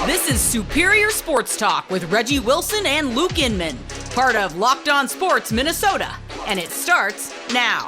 This is Superior Sports Talk with Reggie Wilson and Luke Inman, part of Locked On Sports Minnesota, and it starts now.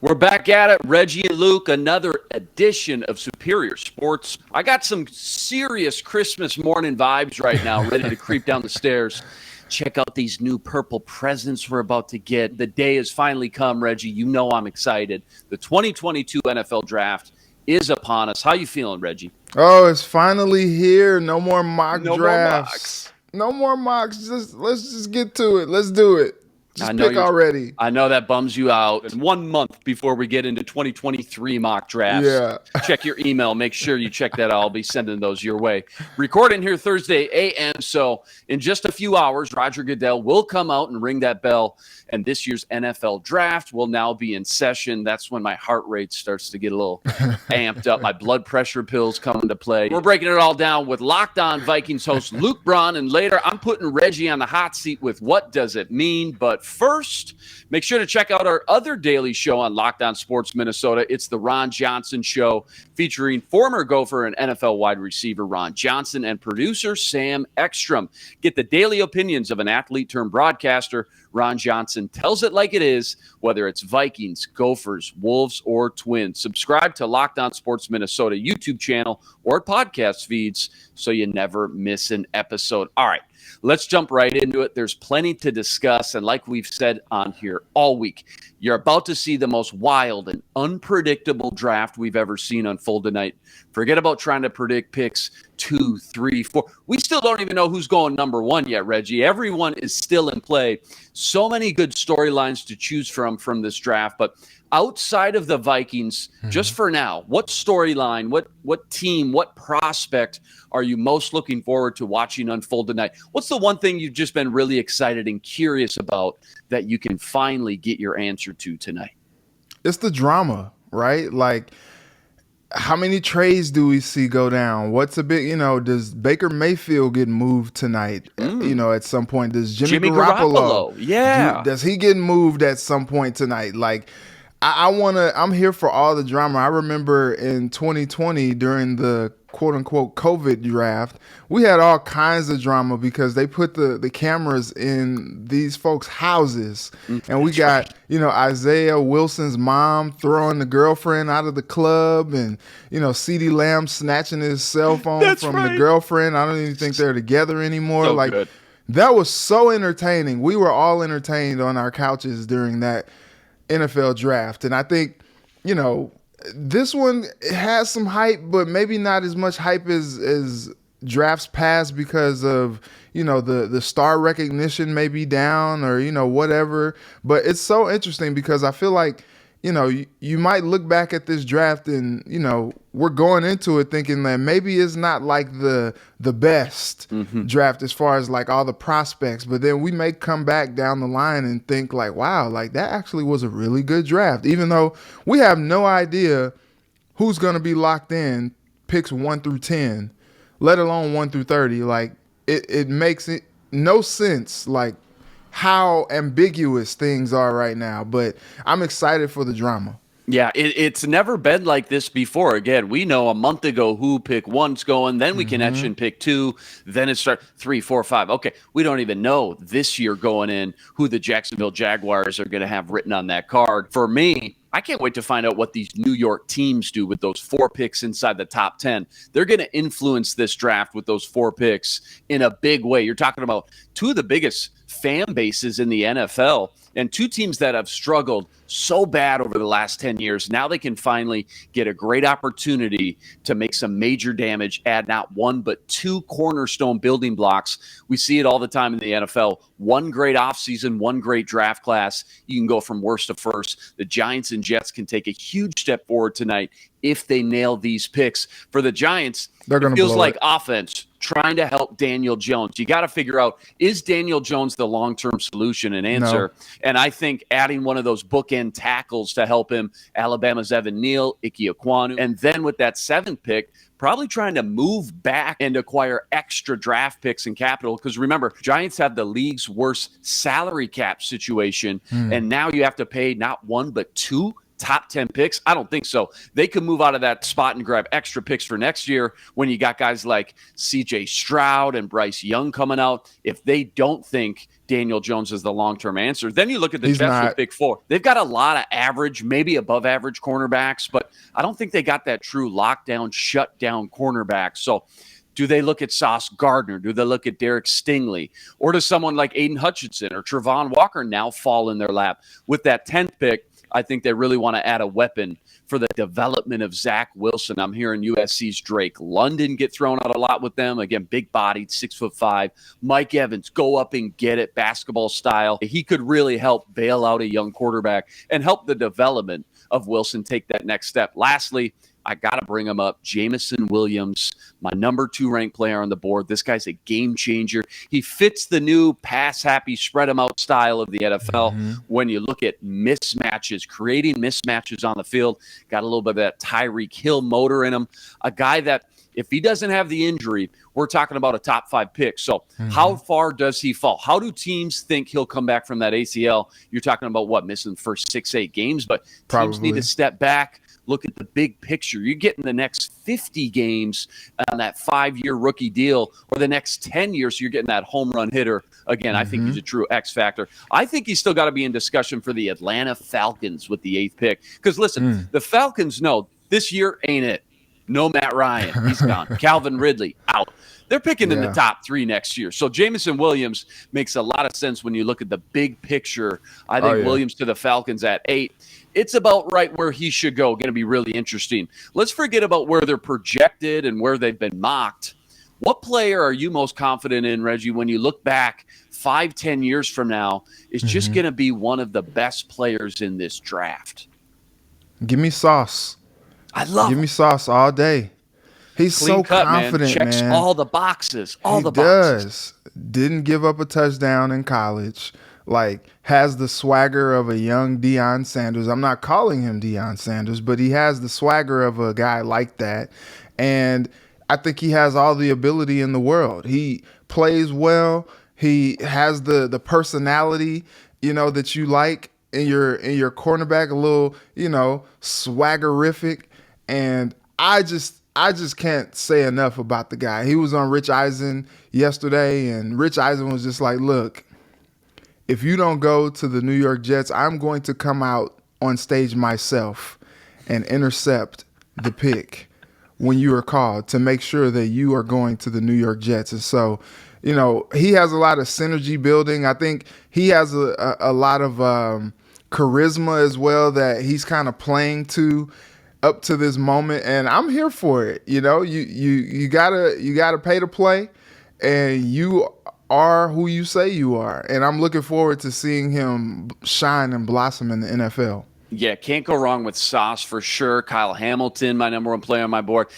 We're back at it, Reggie and Luke, another edition of Superior Sports. I got some serious Christmas morning vibes right now, ready to creep down the stairs. Check out these new purple presents we're about to get. The day has finally come, Reggie. You know I'm excited. The 2022 NFL Draft is upon us. How you feeling, Reggie? Oh, it's finally here. No more mock drafts. More No more mocks. Let's just get to it. Let's do it. Just pick already. I know that bums you out. And 1 month before we get into 2023 mock drafts. Yeah. Check your email. Make sure you check that out. I'll be sending those your way. Recording here Thursday a.m. So in just a few hours, Roger Goodell will come out and ring that bell. And this year's NFL draft will now be in session. That's when my heart rate starts to get a little amped up. My blood pressure pills come into play. We're breaking it all down with Locked On Vikings host Luke Braun. And later, I'm putting Reggie on the hot seat with What Does It Mean? But first, make sure to check out our other daily show on Locked On Sports Minnesota. It's the Ron Johnson Show, featuring former Gopher and NFL wide receiver Ron Johnson and producer Sam Ekstrom. Get the daily opinions of an athlete-turned-broadcaster. Ron Johnson tells it like it is, whether it's Vikings, Gophers, Wolves, or Twins. Subscribe to Locked On Sports Minnesota YouTube channel or podcast feeds so you never miss an episode. All right, let's jump right into it. There's plenty to discuss, and like we've said on here all week, you're about to see the most wild and unpredictable draft we've ever seen unfold tonight. Forget about trying to predict picks 2, 3, 4. We still don't even know who's going number 1 yet, Reggie. Everyone is still in play. So many good storylines to choose from this draft. But outside of the Vikings, just for now, what storyline, what team, what prospect are you most looking forward to watching unfold tonight? What's the one thing you've just been really excited and curious about that you can finally get your answer to tonight? It's the drama, right? Like, how many trades do we see go down? What's a big, does Baker Mayfield get moved tonight? At some point, does Jimmy Garoppolo? Yeah. Does he get moved at some point tonight? Like, I'm here for all the drama. I remember in 2020 during the quote unquote COVID draft, we had all kinds of drama because they put the cameras in these folks' houses. And we got, Isaiah Wilson's mom throwing the girlfriend out of the club and, CeeDee Lamb snatching his cell phone the girlfriend. I don't even think they're together anymore. So good. That was so entertaining. We were all entertained on our couches during that NFL draft. And I think, this one has some hype, but maybe not as much hype as drafts past because of, the star recognition may be down or, whatever. But it's so interesting because I feel like, you might look back at this draft and, we're going into it thinking that maybe it's not like the best draft as far as like all the prospects, but then we may come back down the line and think like, wow, like that actually was a really good draft, even though we have no idea who's going to be locked in picks 1 through 10, let alone 1 through 30. Like it makes it no sense, like how ambiguous things are right now, but I'm excited for the drama. Yeah, it's never been like this before. Again, we know a month ago who pick 1's going, then we can actually pick 2, then it starts 3, 4, 5. Okay, we don't even know this year going in who the Jacksonville Jaguars are going to have written on that card. For me, I can't wait to find out what these New York teams do with those 4 picks inside the top 10. They're going to influence this draft with those 4 picks in a big way. You're talking about 2 of the biggest fan bases in the NFL and 2 teams that have struggled so bad over the last 10 years. Now they can finally get a great opportunity to make some major damage, add not 1 but 2 cornerstone building blocks. We see it all the time in the NFL. 1 great offseason, 1 great draft class. You can go from worst to first. The Giants and Jets can take a huge step forward tonight if they nail these picks. For the Giants, it feels like offense trying to help Daniel Jones. You got to figure out, is Daniel Jones the long-term solution and answer? No. And I think adding one of those bookend tackles to help him, Alabama's Evan Neal, Ike Ekwonu, and then with that 7th pick, probably trying to move back and acquire extra draft picks and capital. Because remember, Giants have the league's worst salary cap situation, and now you have to pay not 1 but 2 top 10 picks? I don't think so. They could move out of that spot and grab extra picks for next year when you got guys like CJ Stroud and Bryce Young coming out. If they don't think Daniel Jones is the long-term answer, then you look at the Jets with Big 4. They've got a lot of average, maybe above average cornerbacks, but I don't think they got that true lockdown, shutdown cornerback. So do they look at Sauce Gardner? Do they look at Derek Stingley? Or does someone like Aiden Hutchinson or Travon Walker now fall in their lap? With that 10th pick, I think they really want to add a weapon for the development of Zach Wilson. I'm hearing USC's Drake London get thrown out a lot with them. Again, big-bodied, 6'5". Mike Evans, go up and get it, basketball style. He could really help bail out a young quarterback and help the development of Wilson take that next step. Lastly, I got to bring him up. Jameson Williams, my number 2 ranked player on the board. This guy's a game changer. He fits the new pass-happy, spread-them-out style of the NFL. When you look at mismatches, creating mismatches on the field, got a little bit of that Tyreek Hill motor in him. A guy that, if he doesn't have the injury, we're talking about a top 5 pick. So how far does he fall? How do teams think he'll come back from that ACL? You're talking about what, missing the first 6-8 games? But teams need to step back. Look at the big picture. You're getting the next 50 games on that 5-year rookie deal, or the next 10 years, so you're getting that home run hitter. Again, I think he's a true X factor. I think he's still got to be in discussion for the Atlanta Falcons with the 8th pick. Because, listen, the Falcons know this year ain't it. No Matt Ryan. He's gone. Calvin Ridley, out. They're picking in the top 3 next year. So Jameson Williams makes a lot of sense when you look at the big picture. I think Williams to the Falcons at 8. It's about right where he should go. Going to be really interesting. Let's forget about where they're projected and where they've been mocked. What player are you most confident in, Reggie, when you look back 5-10 years from now, is just going to be one of the best players in this draft? Give me Sauce. Give me Sauce all day. He's Clean so cut, confident, man. Checks all the boxes. He does. Didn't give up a touchdown in college. Like, has the swagger of a young Deion Sanders. I'm not calling him Deion Sanders, but he has the swagger of a guy like that. And I think he has all the ability in the world. He plays well. He has the personality, that you like in your cornerback, a little, swaggerific. And I just can't say enough about the guy. He was on Rich Eisen yesterday, and Rich Eisen was just like, look, if you don't go to the New York Jets, I'm going to come out on stage myself and intercept the pick when you are called to make sure that you are going to the New York Jets. And so, he has a lot of synergy building. I think he has a lot of charisma as well that he's kind of playing to up to this moment, and I'm here for it. You gotta pay to play, and you are who you say you are. And I'm looking forward to seeing him shine and blossom in the NFL. Yeah, can't go wrong with Sauce for sure. Kyle Hamilton, my number 1 player on my board.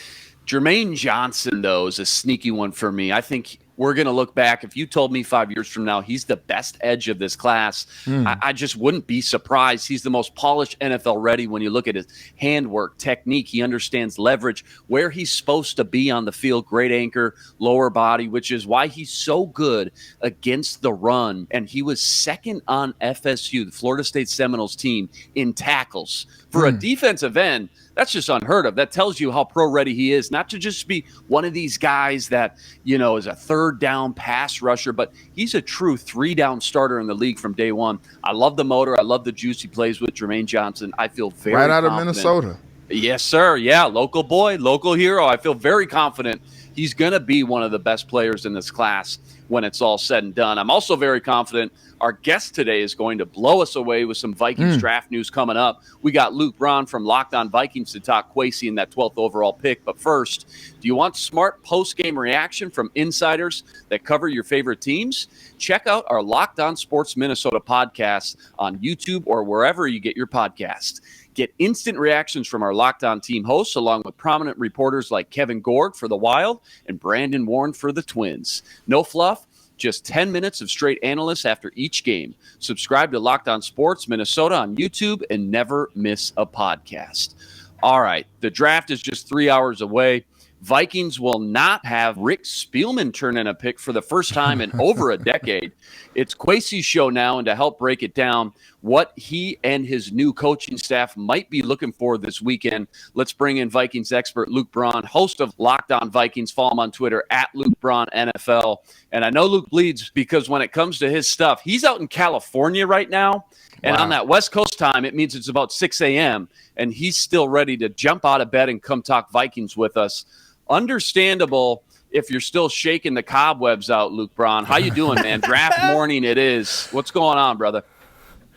Jermaine Johnson, though, is a sneaky one for me. I think we're going to look back. If you told me 5 years from now he's the best edge of this class, I just wouldn't be surprised. He's the most polished NFL ready when you look at his handwork, technique. He understands leverage, where he's supposed to be on the field, great anchor, lower body, which is why he's so good against the run. And he was second on FSU, the Florida State Seminoles team, in tackles. For a defensive end, that's just unheard of. That tells you how pro-ready he is, not to just be one of these guys that, is a third-down pass rusher, but he's a true 3-down starter in the league from day one. I love the motor. I love the juice he plays with. Jermaine Johnson, I feel very confident. Right out of Minnesota. Yes, sir. Yeah, local boy, local hero. I feel very confident he's going to be one of the best players in this class when it's all said and done. I'm also very confident our guest today is going to blow us away with some Vikings draft news coming up. We got Luke Braun from Locked On Vikings to talk Kwesi in that 12th overall pick. But first, do you want smart post-game reaction from insiders that cover your favorite teams? Check out our Locked On Sports Minnesota podcast on YouTube or wherever you get your podcasts. Get instant reactions from our Locked On team hosts, along with prominent reporters like Kevin Gorg for the Wild and Brandon Warren for the Twins. No fluff, just 10 minutes of straight analysis after each game. Subscribe to Locked On Sports Minnesota on YouTube and never miss a podcast. All right, the draft is just 3 hours away. Vikings will not have Rick Spielman turn in a pick for the first time in over a decade. It's Kwesi's show now, and to help break it down, what he and his new coaching staff might be looking for this weekend, let's bring in Vikings expert Luke Braun, host of Locked On Vikings. Follow him on Twitter at Luke Braun NFL. And I know Luke bleeds because when it comes to his stuff, he's out in California right now. And on that West Coast time, it means it's about 6 a.m., and he's still ready to jump out of bed and come talk Vikings with us. Understandable if you're still shaking the cobwebs out, Luke Braun. How you doing, man? Draft morning it is. What's going on, brother?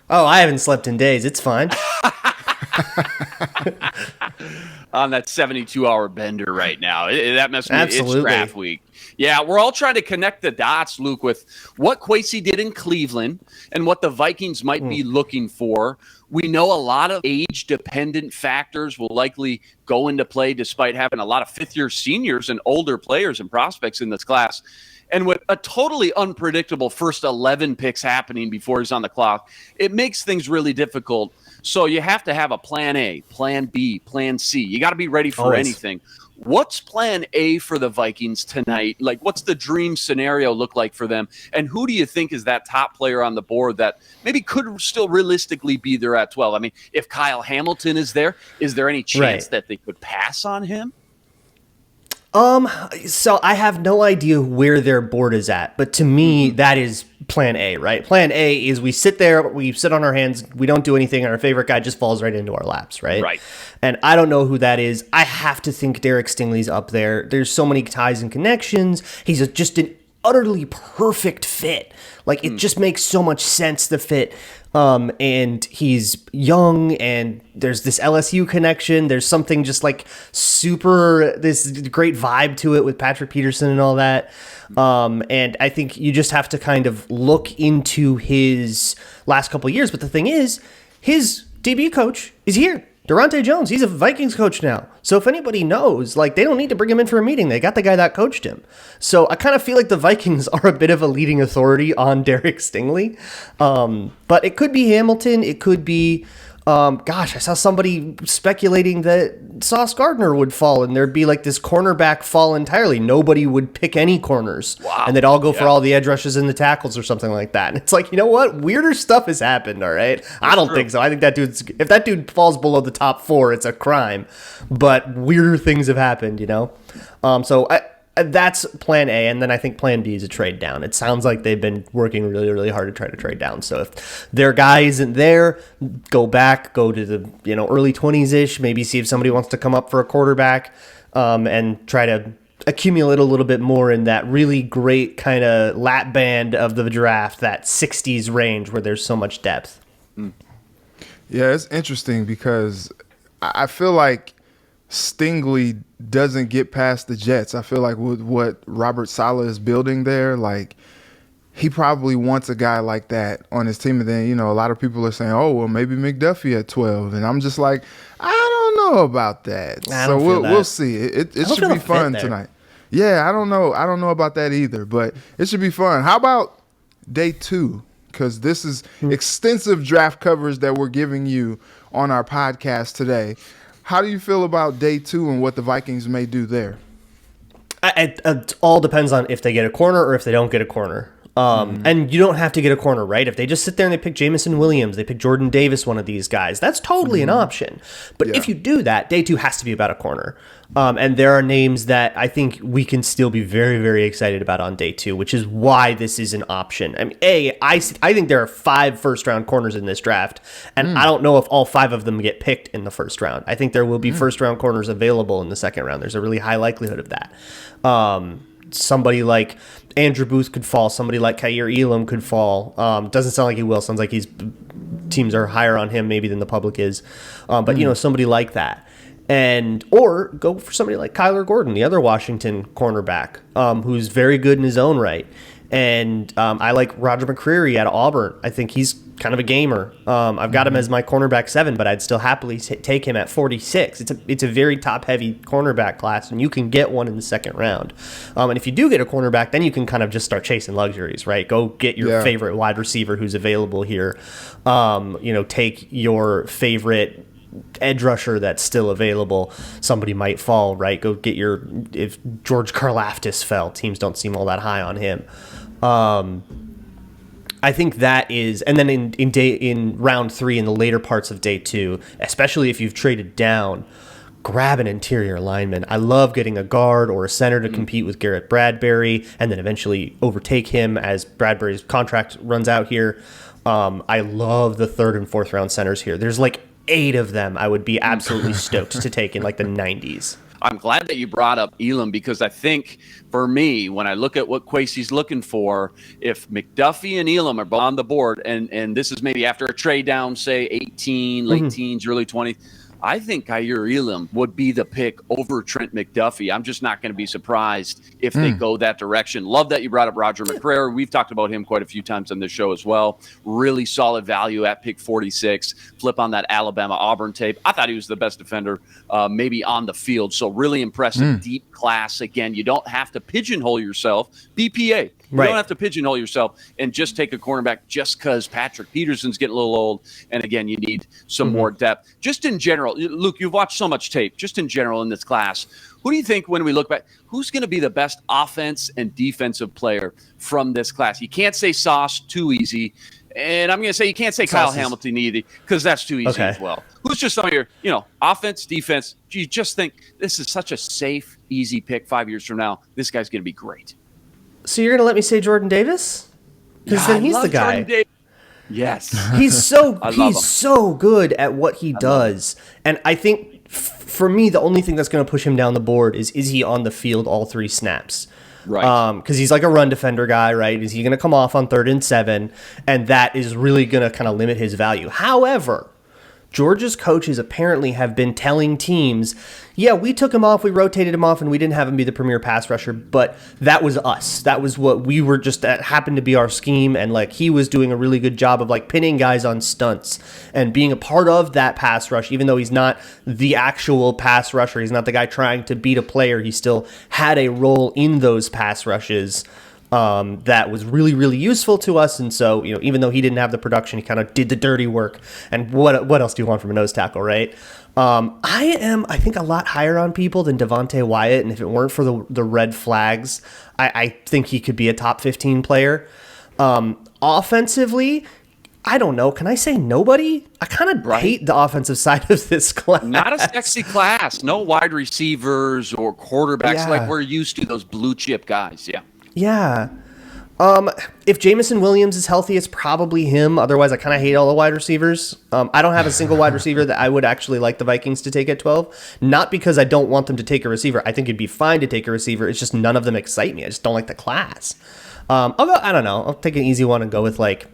Oh, I haven't slept in days. It's fine. On that 72-hour bender right now. That must be Absolutely. It's draft week. Yeah, we're all trying to connect the dots, Luke, with what Kwesi did in Cleveland and what the Vikings might be looking for. We know a lot of age-dependent factors will likely go into play despite having a lot of fifth-year seniors and older players and prospects in this class. And with a totally unpredictable first 11 picks happening before he's on the clock, it makes things really difficult. So you have to have a plan A, plan B, plan C. You got to be ready for anything. What's plan A for the Vikings tonight? Like, what's the dream scenario look like for them? And who do you think is that top player on the board that maybe could still realistically be there at 12? I mean, if Kyle Hamilton is there any chance that they could pass on him? So I have no idea where their board is at, but to me, that is plan A, right? Plan A is we sit there, we sit on our hands, we don't do anything, and our favorite guy just falls right into our laps, right? Right. And I don't know who that is. I have to think Derek Stingley's up there. There's so many ties and connections. He's just an utterly perfect fit. Like, it just makes so much sense, the fit. And he's young, and there's this LSU connection. There's something just like this great vibe to it with Patrick Peterson and all that. And I think you just have to kind of look into his last couple of years. But the thing is, his DB coach is here. Durante Jones, he's a Vikings coach now. So if anybody knows, like, they don't need to bring him in for a meeting. They got the guy that coached him. So I kind of feel like the Vikings are a bit of a leading authority on Derek Stingley. But it could be Hamilton. It could be, I saw somebody speculating that Sauce Gardner would fall and there'd be like this cornerback fall entirely. Nobody would pick any corners. Wow. And they'd all go for all the edge rushes and the tackles or something like that. And it's like, you know what? Weirder stuff has happened, all right? I don't think so. I think if that dude falls below the top 4, it's a crime. But weirder things have happened, you know? That's plan A, and then I think plan B is a trade down. It sounds like they've been working really, really hard to try to trade down. So if their guy isn't there, go to the early 20s-ish, maybe see if somebody wants to come up for a quarterback, and try to accumulate a little bit more in that really great kind of lap band of the draft, that 60s range where there's so much depth. Yeah, it's interesting because I feel like Stingley doesn't get past the Jets. I feel like with what Robert Saleh is building there, like, he probably wants a guy like that on his team. And then, a lot of people are saying, oh, well, maybe McDuffie at 12. And I'm just like, I don't know about that. So we'll see. It should be fun tonight. Yeah, I don't know. I don't know about that either, but it should be fun. How about day 2? Because this is extensive draft coverage that we're giving you on our podcast today. How do you feel about day 2 and what the Vikings may do there? It all depends on if they get a corner or if they don't get a corner. And you don't have to get a corner, right? If they just sit there and they pick Jameson Williams, they pick Jordan Davis, one of these guys, that's totally an option. But if you do that, day 2 has to be about a corner. And there are names that I think we can still be very, very excited about on day 2, which is why this is an option. I mean, I think there are 5 first-round corners in this draft, and I don't know if all 5 of them get picked in the first round. I think there will be first-round corners available in the second round. There's a really high likelihood of that. Somebody like Andrew Booth could fall. Somebody like Kaiir Elam could fall. Doesn't sound like he will. Sounds like teams are higher on him maybe than the public is. But somebody like that. Or go for somebody like Kyler Gordon, the other Washington cornerback, who's very good in his own right. And I like Roger McCrary out of Auburn. I think he's kind of a gamer. I've got him as my cornerback 7, but I'd still happily take him at 46. It's a very top-heavy cornerback class, and you can get one in the second round. And if you do get a cornerback, then you can kind of just start chasing luxuries, right? Go get your favorite wide receiver who's available here. Take your favorite edge rusher that's still available. Somebody might fall, right? Go get if George Karlaftis fell, teams don't seem all that high on him. I think that is, and then in round 3, in the later parts of day 2, especially if you've traded down, grab an interior lineman. I love getting a guard or a center to compete with Garrett Bradbury, and then eventually overtake him as Bradbury's contract runs out here. I love the 3rd and 4th round centers here. There's like 8 of them I would be absolutely stoked to take in like the 90s. I'm glad that you brought up Elam, because I think for me, when I look at what Kwesi's looking for, if McDuffie and Elam are on the board, and this is maybe after a trade down, say 18, late teens, early 20s, I think Kaiir Elam would be the pick over Trent McDuffie. I'm just not going to be surprised if they go that direction. Love that you brought up Roger McCrary. We've talked about him quite a few times on this show as well. Really solid value at pick 46. Flip on that Alabama-Auburn tape. I thought he was the best defender maybe on the field. So really impressive, deep class. Again, you don't have to pigeonhole yourself. BPA. You don't have to pigeonhole yourself and just take a cornerback just because Patrick Peterson's getting a little old. And again, you need some more depth. Just in general, Luke, you've watched so much tape. Just in general in this class, who do you think, when we look back, who's going to be the best offense and defensive player from this class? You can't say Sauce, too easy. And I'm going to say you can't say Kyle Hamilton either, because that's too easy as well. Who's just some of your, offense, defense? You just think this is such a safe, easy pick 5 years from now. This guy's going to be great. So you're going to let me say Jordan Davis? Because then he's the guy. Yes. He's so good at what he does. And I think for me, the only thing that's going to push him down the board is he on the field all 3 snaps? Right. Because he's like a run defender guy, right? Is he going to come off on 3rd and 7? And that is really going to kind of limit his value. However, Georgia's coaches apparently have been telling teams, yeah, we took him off, we rotated him off, and we didn't have him be the premier pass rusher, but that was us. That was what we were just, that happened to be our scheme, and like he was doing a really good job of like pinning guys on stunts and being a part of that pass rush, even though he's not the actual pass rusher. He's not the guy trying to beat a player. He still had a role in those pass rushes. That was really, really useful to us. And so, even though he didn't have the production, he kind of did the dirty work. And what else do you want from a nose tackle, right? I think, a lot higher on people than Devontae Wyatt. And if it weren't for the red flags, I think he could be a top 15 player. Offensively, I don't know. Can I say nobody? I kind of hate the offensive side of this class. Not a sexy class. No wide receivers or quarterbacks like we're used to, those blue chip guys. Yeah. Yeah. If Jameson Williams is healthy, it's probably him. Otherwise, I kind of hate all the wide receivers. I don't have a single wide receiver that I would actually like the Vikings to take at 12. Not because I don't want them to take a receiver. I think it'd be fine to take a receiver. It's just none of them excite me. I just don't like the class. I don't know. I'll take an easy one and go with like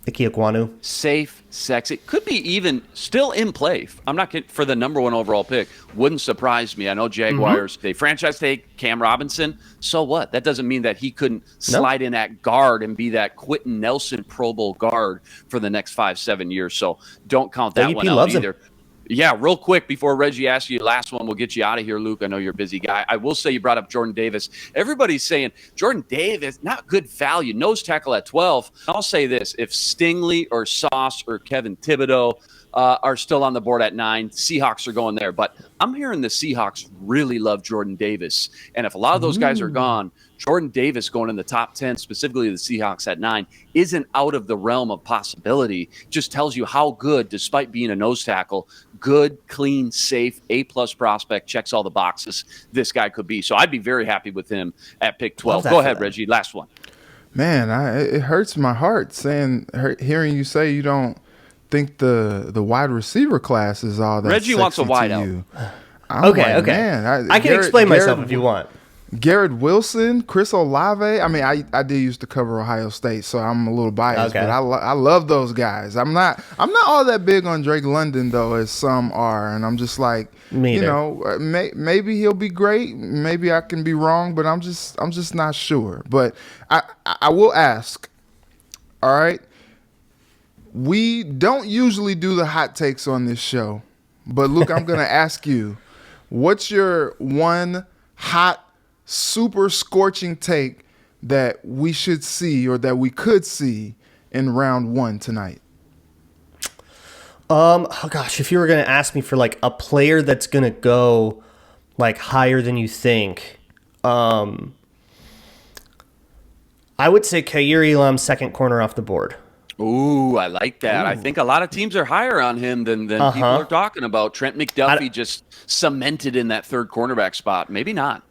Ike Ekwonu. Safe, sexy. Could be even still in play. I'm not kidding, for the number 1 overall pick. Wouldn't surprise me. I know Jaguars, they franchise take Cam Robinson. So what? That doesn't mean that he couldn't slide in at guard and be that Quentin Nelson Pro Bowl guard for the next 5-7 years. So don't count that one out either. Yeah, real quick before Reggie asks you, last one, we'll get you out of here, Luke. I know you're a busy guy. I will say you brought up Jordan Davis. Everybody's saying Jordan Davis, not good value, nose tackle at 12. I'll say this, if Stingley or Sauce or Kevin Thibodeau are still on the board at 9, Seahawks are going there. But I'm hearing the Seahawks really love Jordan Davis. And if a lot of those guys are gone, Jordan Davis going in the top 10, specifically the Seahawks at 9, isn't out of the realm of possibility. Just tells you how good, despite being a nose tackle, good, clean, safe, A-plus prospect, checks all the boxes this guy could be. So I'd be very happy with him at pick 12. Go ahead, Reggie. Last one. Man, it hurts my heart hearing you say you don't think the wide receiver class is all that Reggie sexy wants a wide to out. you. Okay. Man, I can explain myself if you want. Garrett Wilson, Chris Olave. I mean, I did used to cover Ohio State, so I'm a little biased, Okay. but I love those guys. I'm not all that big on Drake London though, as some are, and I'm just like, Me you either. know, maybe he'll be great. Maybe I can be wrong, but I'm just not sure. But I will ask. All right, we don't usually do the hot takes on this show, but Luke, I'm gonna ask you, what's your one hot, super scorching take that we should see or that we could see in round 1 tonight? Oh gosh, if you were gonna ask me for like a player that's gonna go like higher than you think, I would say Kair Elam's second corner off the board. Ooh, I like that. I think a lot of teams are higher on him than people are talking about. Trent McDuffie just cemented in that third cornerback spot. Maybe not.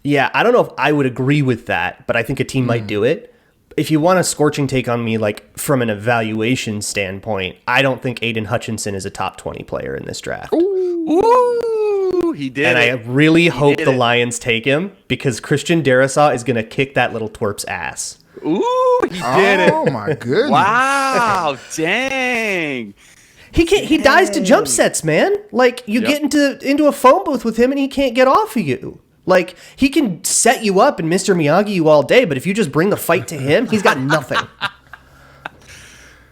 Yeah, I don't know if I would agree with that, but I think a team might do it. If you want a scorching take on me, like from an evaluation standpoint, I don't think Aiden Hutchinson is a top 20 player in this draft. Ooh, he did. And it. I really hope did the it. Lions take him because Christian Darrisaw is going to kick that little twerp's ass. Ooh, he did it. Oh my goodness! Wow, dang. He dies to jump sets, man. Like you get into a phone booth with him and he can't get off of you. Like he can set you up and Mr. Miyagi you all day, but if you just bring the fight to him, he's got nothing.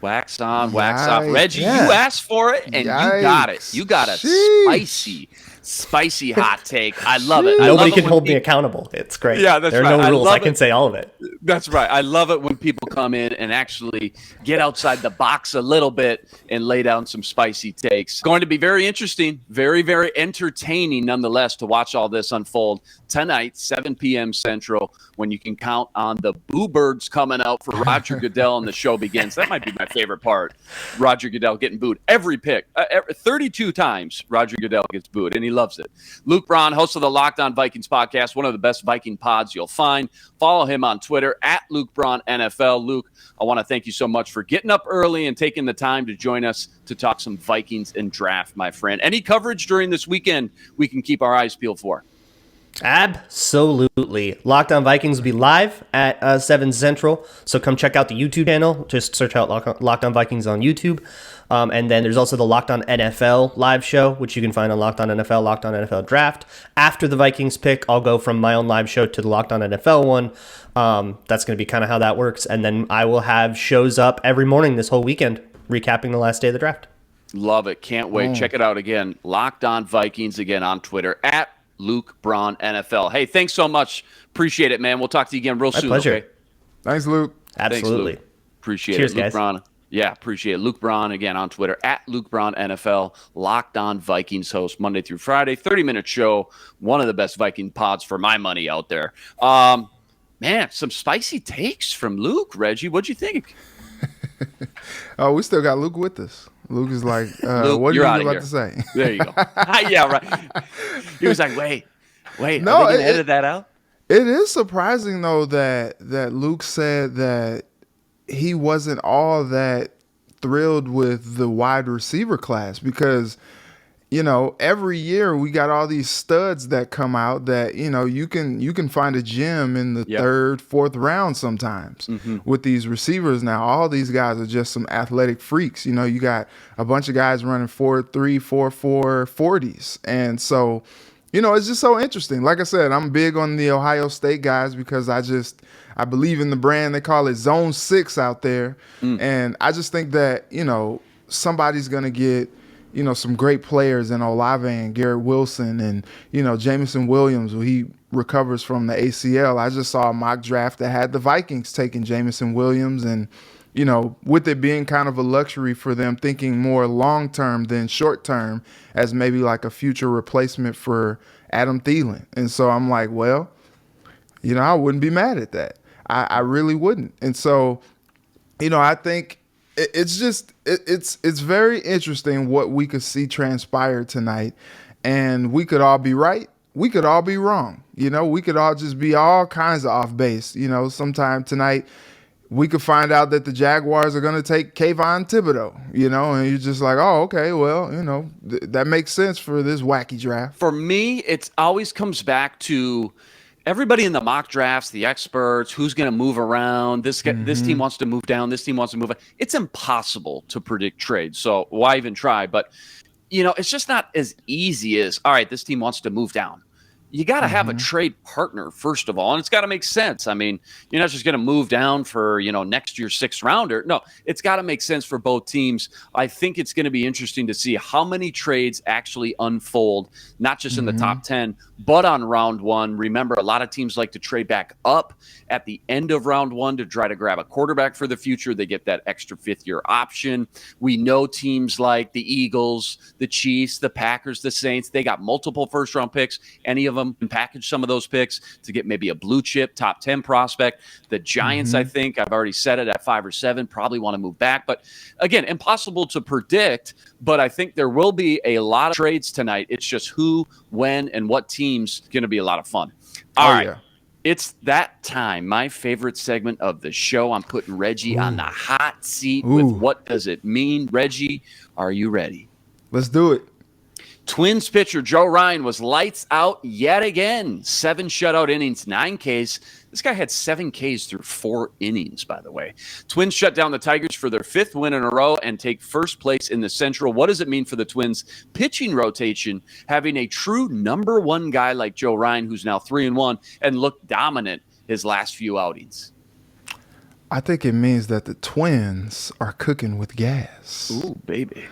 Wax on, wax off. Reggie, yeah. you asked for it, and you got it. Yikes. You got a Sheesh. spicy hot take. I love it. I Nobody love it can when hold me people- accountable. It's great. Yeah, that's there are right. no I rules. love I can it. say all of it. That's right. I love it when people come in and actually get outside the box a little bit and lay down some spicy takes. Going to be very interesting, very, very entertaining nonetheless to watch all this unfold tonight, 7 p.m. Central, when you can count on the Boo Birds coming out for Roger Goodell and the show begins. That might be my favorite part. Roger Goodell getting booed. Every pick, 32 times Roger Goodell gets booed, and he loves it. Luke Braun, host of the Locked On Vikings podcast, one of the best Viking pods you'll find. Follow him on Twitter at Luke Braun NFL. Luke, I want to thank you so much for getting up early and taking the time to join us to talk some Vikings and draft, my friend. Any coverage during this weekend we can keep our eyes peeled for? Absolutely. Locked On Vikings will be live at 7 Central, so come check out the YouTube channel. Just search out Locked On Vikings on YouTube. And then there's also the Locked On NFL live show, which you can find on Locked On NFL, Locked On NFL Draft. After the Vikings pick, I'll go from my own live show to the Locked On NFL one. That's going to be kind of how that works. And then I will have shows up every morning this whole weekend, recapping the last day of the draft. Love it. Can't wait. Check it out again. Locked On Vikings again on Twitter at Luke Braun NFL. Hey, thanks so much. Appreciate it, man. We'll talk to you again real soon. Pleasure. Okay? Thanks, Luke. Absolutely. Thanks, Luke. Appreciate Cheers, it. Luke guys. Braun. Yeah, appreciate it. Luke Braun again on Twitter at Luke Braun NFL. Locked On Vikings host Monday through Friday. 30-minute show. One of the best Viking pods for my money out there. Man, some spicy takes from Luke. Reggie, what'd you think? Oh, we still got Luke with us. Luke is like, Luke, what are you you're outta about here. to say? There you go. Yeah, right. He was like, wait. No, Are they gonna edit that out? It is surprising though that Luke said that he wasn't all that thrilled with the wide receiver class because, you know, every year we got all these studs that come out that, you know, you can find a gem in the third, fourth round sometimes with these receivers. Now, all these guys are just some athletic freaks. You know, you got a bunch of guys running 4.3, 4.4 40s. And so, you know, it's just so interesting. Like I said, I'm big on the Ohio State guys because I believe in the brand. They call it Zone 6 out there. And I just think that, you know, somebody's going to get, you know, some great players in Olave and Garrett Wilson and, you know, Jameson Williams when he recovers from the ACL. I just saw a mock draft that had the Vikings taking Jameson Williams and, you know, with it being kind of a luxury for them thinking more long-term than short-term as maybe like a future replacement for Adam Thielen. And so I'm like, well, you know, I wouldn't be mad at that. I really wouldn't. And so, you know, I think it's very interesting what we could see transpire tonight. And we could all be right. We could all be wrong. You know, we could all just be all kinds of off base. You know, sometime tonight we could find out that the Jaguars are going to take Kayvon Thibodeau, you know, and you're just like, oh, okay, well, you know, that makes sense for this wacky draft. For me, it always comes back to everybody in the mock drafts, the experts, who's going to move around, this team wants to move down, this team wants to move up. It's impossible to predict trades. So why even try? But, it's just not as easy as, all right, this team wants to move down. You got to have a trade partner, first of all, and it's got to make sense. I mean, you're not just going to move down for, next year's 6th rounder. No, it's got to make sense for both teams. I think it's going to be interesting to see how many trades actually unfold, not just in the top 10, but on round 1. Remember, a lot of teams like to trade back up at the end of round 1 to try to grab a quarterback for the future. They get that extra 5th-year option. We know teams like the Eagles, the Chiefs, the Packers, the Saints, they got multiple first-round picks. Any of them can package some of those picks to get maybe a blue chip top 10 prospect. The Giants, I think, I've already said it, at 5 or 7, probably want to move back. But again, impossible to predict, but I think there will be a lot of trades tonight. It's just who, when, and what teams going to be a lot of fun. All right. Yeah. It's that time, my favorite segment of the show. I'm putting Reggie on the hot seat with what does it mean. Reggie, are you ready? Let's do it. Twins pitcher Joe Ryan was lights out yet again. 7 shutout innings, 9 Ks. This guy had 7 Ks through 4 innings, by the way. Twins shut down the Tigers for their 5th win in a row and take first place in the Central. What does it mean for the Twins' pitching rotation, having a true number 1 guy like Joe Ryan, who's now 3-1, and looked dominant his last few outings? I think it means that the Twins are cooking with gas. Ooh, baby.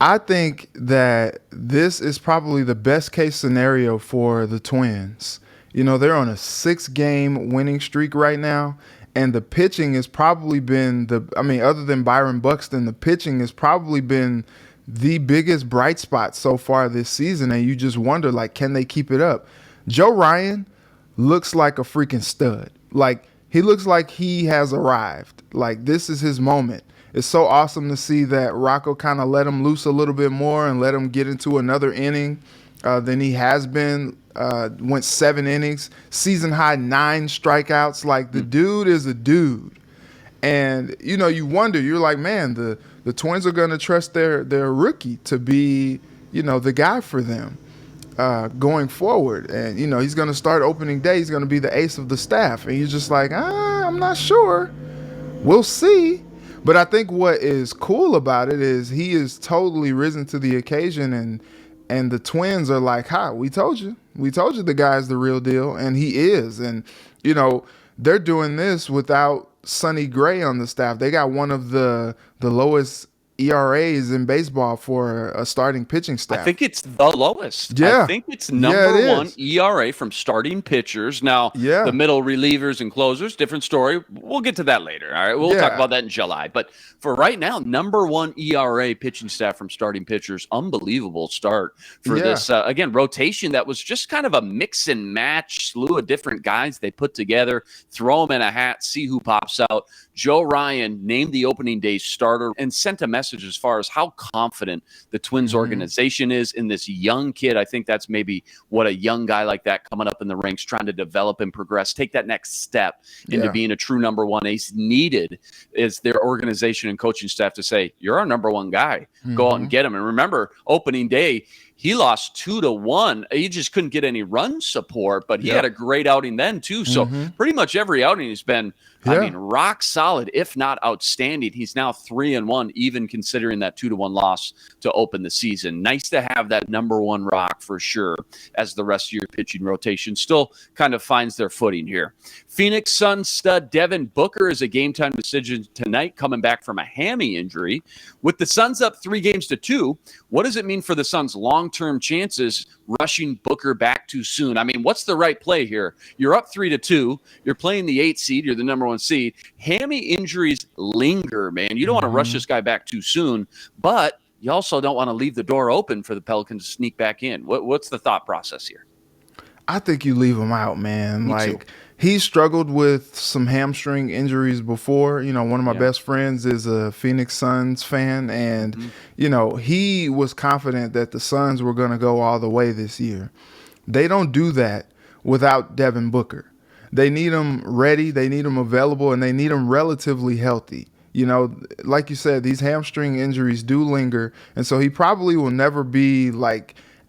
I think that this is probably the best case scenario for the Twins. They're on a 6-game winning streak right now, and the pitching has probably been other than Byron Buxton, the pitching has probably been the biggest bright spot so far this season, and you just wonder, can they keep it up? Joe Ryan looks like a freaking stud. He looks like he has arrived. This is his moment. It's so awesome to see that Rocco kind of let him loose a little bit more and let him get into another inning than he has been. Went 7 innings, season high 9 strikeouts. The dude is a dude. And, you wonder, you're like, man, the Twins are going to trust their rookie to be, the guy for them going forward. And, he's going to start opening day. He's going to be the ace of the staff. And you're just like, I'm not sure. We'll see. But I think what is cool about it is he is totally risen to the occasion, and the Twins are like, we told you. We told you the guy's the real deal, and he is. And, they're doing this without Sonny Gray on the staff. They got one of the lowest ERAs in baseball for a starting pitching staff. I think it's the lowest. Yeah. I think it's number 1 ERA from starting pitchers. Now, the middle relievers and closers, different story. We'll get to that later. All right. We'll talk about that in July. But for right now, number 1 ERA pitching staff from starting pitchers. Unbelievable start for this, again, rotation that was just kind of a mix and match, slew of different guys they put together, throw them in a hat, see who pops out. Joe Ryan named the opening day starter and sent a message as far as how confident the Twins organization is in this young kid. I think that's maybe what a young guy like that coming up in the ranks, trying to develop and progress, take that next step into being a true number 1 ace, needed is their organization and coaching staff to say, you're our number 1 guy. Go out and get him. And remember, opening day, he lost 2-1. He just couldn't get any run support, but he had a great outing then too. So pretty much every outing he's been, rock solid, if not outstanding. He's now 3-1, even considering that 2-1 loss to open the season. Nice to have that number 1 rock for sure, as the rest of your pitching rotation still kind of finds their footing here. Phoenix Suns stud Devin Booker is a game-time decision tonight, coming back from a hammy injury. With the Suns up 3-2, what does it mean for the Suns' long-term chances rushing Booker back too soon? I mean, what's the right play here? You're up 3-2. You're playing the 8th seed. You're the number 1 seed. Hammy injuries linger, man. You don't want to rush this guy back too soon, but you also don't want to leave the door open for the Pelicans to sneak back in. What's the thought process here? I think you leave him out, man. Me too. He struggled with some hamstring injuries before. One of my best friends is a Phoenix Suns fan, and, he was confident that the Suns were going to go all the way this year. They don't do that without Devin Booker. They need him ready, they need him available, and they need him relatively healthy. Like you said, these hamstring injuries do linger, and so he probably will never be,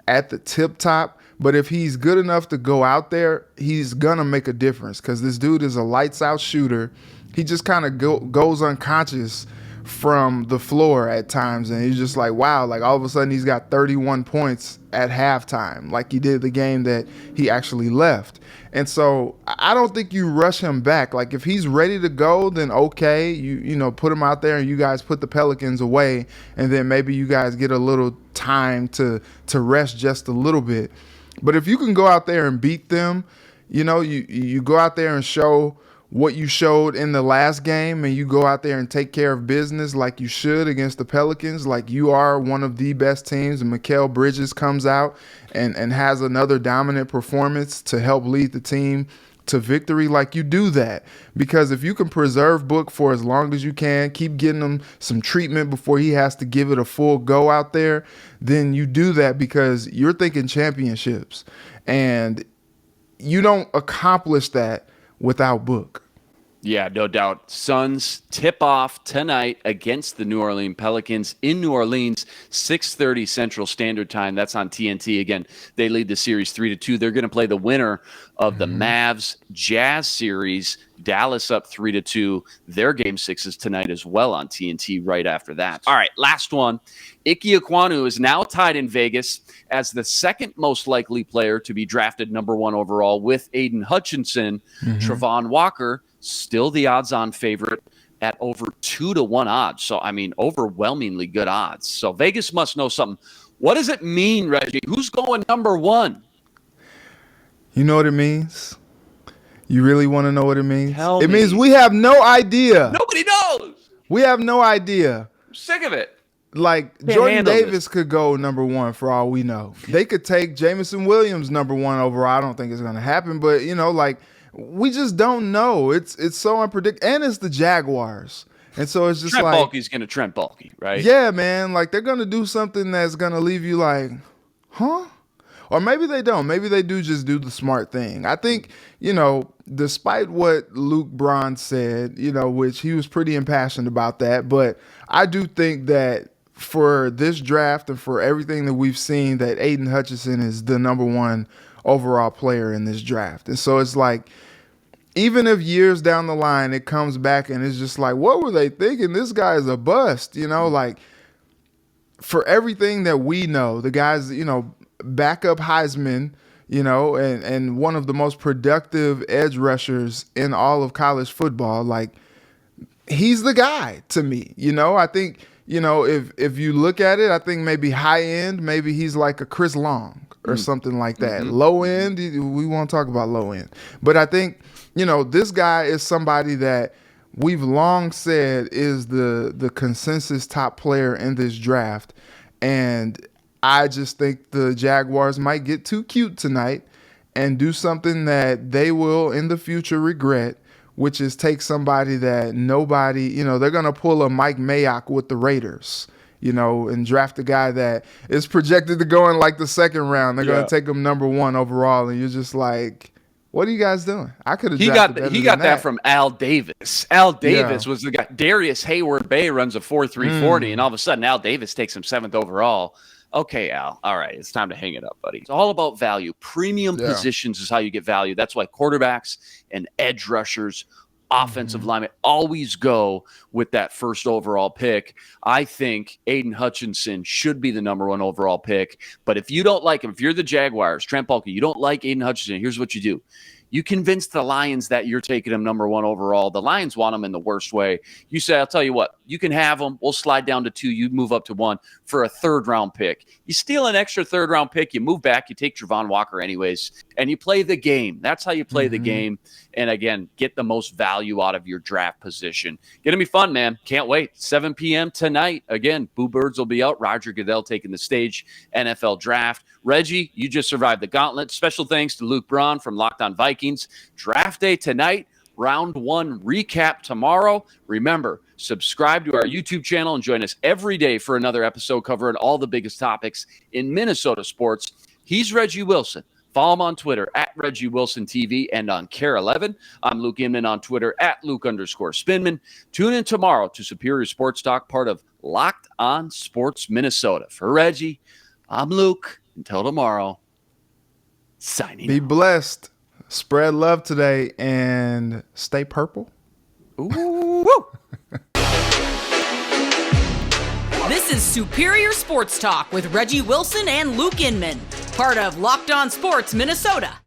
at the tip top. But if he's good enough to go out there, he's going to make a difference because this dude is a lights-out shooter. He just kind of goes unconscious from the floor at times, and he's just like, wow, like all of a sudden he's got 31 points at halftime, like he did the game that he actually left. And so I don't think you rush him back. Like if he's ready to go, then okay, you know, put him out there and you guys put the Pelicans away, and then maybe you guys get a little time to rest just a little bit. But if you can go out there and beat them, you know, you go out there and show what you showed in the last game, and you go out there and take care of business like you should against the Pelicans, like you are one of the best teams, and Mikal Bridges comes out and has another dominant performance to help lead the team to victory, like you do that. Because if you can preserve Book for as long as you can, keep getting him some treatment before he has to give it a full go out there, then you do that because you're thinking championships. And you don't accomplish that without Book. Yeah, no doubt. Suns tip off tonight against the New Orleans Pelicans in New Orleans, 6:30 Central Standard Time. That's on TNT. Again, they lead the series 3-2. They're going to play the winner of the Mavs Jazz series. Dallas up 3-2. Their game 6 is tonight as well on TNT right after that. All right, last one. Ike Ekwonu is now tied in Vegas as the second most likely player to be drafted number 1 overall with Aiden Hutchinson. Travon Walker, still the odds-on favorite at over 2-1 odds. So, I mean, overwhelmingly good odds. So Vegas must know something. What does it mean, Reggie? Who's going number 1? You know what it means? You really want to know what it means? Tell it me. means we have no idea. Nobody knows. We have no idea. I'm sick of it. Like, Can't Jordan handle Davis this. could go number 1 for all we know. They could take Jameson Williams number 1 overall. I don't think it's going to happen. But, you know, like, we just don't know. It's so unpredictable. And it's the Jaguars. And so it's just Trent like, Baalke's going to Trent Baalke, right? yeah, man. Like, they're going to do something that's going to leave you like, huh? Or maybe they don't. Maybe they do just do the smart thing. I think, you know, despite what Luke Braun said, you know, which he was pretty impassioned about that, but I do think that for this draft and for everything that we've seen, that Aiden Hutchinson is the number 1 overall player in this draft. And so it's like, even if years down the line it comes back and it's just like, what were they thinking? This guy is a bust, you know, like for everything that we know, the guy's, you know, backup Heisman, you know, and one of the most productive edge rushers in all of college football. Like, he's the guy to me, you know. I think, you know, if you look at it, I think maybe high end, maybe he's like a Chris Long or something like that. Low end, we won't talk about low end. But I think, you know, this guy is somebody that we've long said is the consensus top player in this draft. And I just think the Jaguars might get too cute tonight and do something that they will in the future regret, which is take somebody that nobody, you know, they're going to pull a Mike Mayock with the Raiders, you know, and draft a guy that is projected to go in like the second round. They're going to take him number 1 overall. And you're just like, what are you guys doing? I could have drafted better He than got that from Al Davis. Al Davis was the guy. Darius Hayward Bay runs a 4.3 40, and all of a sudden Al Davis takes him 7th overall. Okay, Al. All right, it's time to hang it up, buddy. It's all about value. Premium positions is how you get value. That's why quarterbacks and edge rushers, offensive linemen always go with that first overall pick. I think Aiden Hutchinson should be the number 1 overall pick. But if you don't like him, if you're the Jaguars, Trent Baalke, you don't like Aiden Hutchinson, here's what you do. You convince the Lions that you're taking him number 1 overall. The Lions want him in the worst way. You say, I'll tell you what, you can have him. We'll slide down to 2. You move up to 1 for a 3rd-round pick. You steal an extra 3rd-round pick. You move back. You take Travon Walker anyways, and you play the game. That's how you play the game. And, again, get the most value out of your draft position. Going to be fun, man. Can't wait. 7 p.m. tonight. Again, Boo Birds will be out. Roger Goodell taking the stage. NFL Draft. Reggie, you just survived the gauntlet. Special thanks to Luke Braun from Locked On Vikings. Draft day tonight. Round 1 recap tomorrow. Remember, subscribe to our YouTube channel and join us every day for another episode covering all the biggest topics in Minnesota sports. He's Reggie Wilson. Follow him on Twitter at Reggie Wilson TV and on Care11. I'm Luke Inman on Twitter at Luke_Spinman. Tune in tomorrow to Superior Sports Talk, part of Locked On Sports Minnesota. For Reggie, I'm Luke. Until tomorrow. signing Be out. blessed. Spread love today and stay purple. Ooh. This is Superior Sports Talk with Reggie Wilson and Luke Inman, part of Locked On Sports Minnesota.